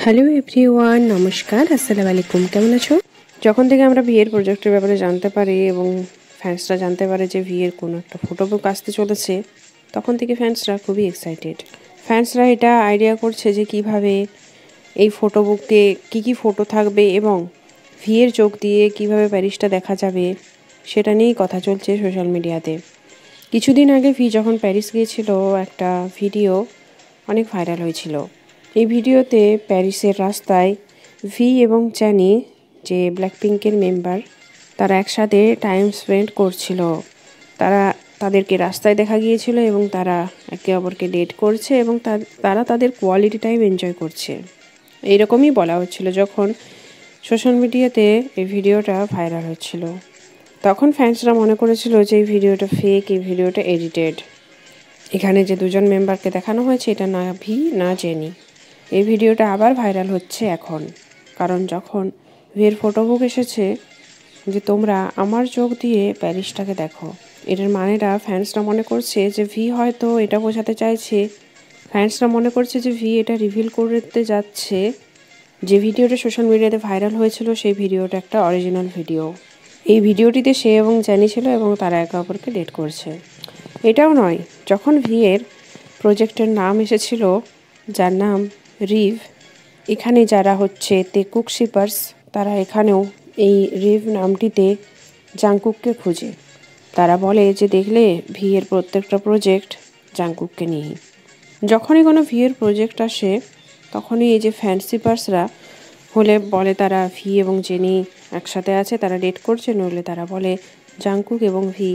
Hello everyone, নমস্কার, আসসালামু আলাইকুম। কেমন আছো? যখন থেকে আমরা বিয়ের প্রজেক্টের ব্যাপারে জানতে পারি এবং ফ্যান্সরা জানতে পারে যে বিয়ের কোনো একটা ফটো বুক আসতে চলেছে, তখন থেকে ফ্যান্সরা খুবই এক্সাইটেড। ফ্যান্সরা এটা আইডিয়া করছে যে কিভাবে এই ফটো বুকে কী ফটো থাকবে এবং ভিয়ের চোখ দিয়ে কিভাবে প্যারিসটা দেখা যাবে সেটা নিয়েই কথা চলছে সোশ্যাল মিডিয়াতে। কিছুদিন আগে ভি যখন প্যারিস গিয়েছিল, একটা ভিডিও অনেক ভাইরাল হয়েছিল। এই ভিডিওতে প্যারিসের রাস্তায় ভি এবং জ্যানি, যে ব্ল্যাকপিঙ্কের মেম্বার, তারা একসাথে টাইম স্পেন্ড করছিল। তাদেরকে রাস্তায় দেখা গিয়েছিল এবং তারা একে অপরকে ডেট করছে এবং তারা তাদের কোয়ালিটি টাইম এনজয় করছে, এইরকমই বলা হচ্ছিল যখন সোশ্যাল মিডিয়াতে এই ভিডিওটা ভাইরাল হচ্ছিল। তখন ফ্যান্সরা মনে করেছিল যে এই ভিডিওটা ফেক, এই ভিডিওটা এডিটেড। এখানে যে দুজন মেম্বারকে দেখানো হয়েছে এটা না ভি না জেনি। এই ভিডিওটা আবার ভাইরাল হচ্ছে এখন, কারণ যখন ভিয়ের ফটোবুক এসেছে যে তোমরা আমার চোখ দিয়ে প্যারিসটাকে দেখো, এটার মানেটা ফ্যান্সরা মনে করছে যে ভি হয়তো এটা বোঝাতে চাইছে, ফ্যান্সরা মনে করছে যে ভি এটা রিভিল করতে যাচ্ছে যে ভিডিওটা সোশ্যাল মিডিয়াতে ভাইরাল হয়েছিল সেই ভিডিওটা একটা অরিজিনাল ভিডিও। এই ভিডিওটিতে সে এবং জ্যানি ছিল এবং তারা একে অপরকে ডেট করছে। এটাও নয়, যখন ভিয়ের প্রজেক্টের নাম এসেছিল যার নাম রিভ, এখানে যারা হচ্ছে তেকুক শিপার্স, তারা এখানেও এই রিভ নামটিতে জাংকুককে খুঁজে। তারা বলে যে দেখলে ভিয়ের প্রত্যেকটা প্রজেক্ট জাংকুককে নিয়ে। যখনই কোনো ভিয়ের প্রজেক্ট আসে তখনই এই যে ফ্যান শিপার্সরা হলে বলে তারা ভি এবং জেনি একসাথে আছে, তারা ডেট করছে, নইলে তারা বলে জাংকুক এবং ভি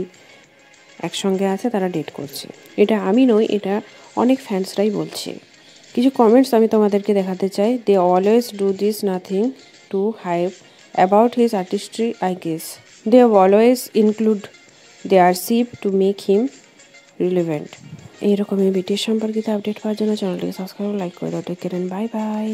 একসঙ্গে আছে, তারা ডেট করছে। এটা আমি নই, এটা অনেক ফ্যান্সরাই বলছে। কিছু কমেন্টস আমি তোমাদেরকে দেখাতে চাই। They always do this nothing to hype about his artistry, I guess they always include their ship to make him relevant. এইরকমই বিটিএস সম্পর্কিত আপডেট পাওয়ার জন্য চ্যানেলটিকে সাবস্ক্রাইব, লাইক করে দাও। Take care and bye by.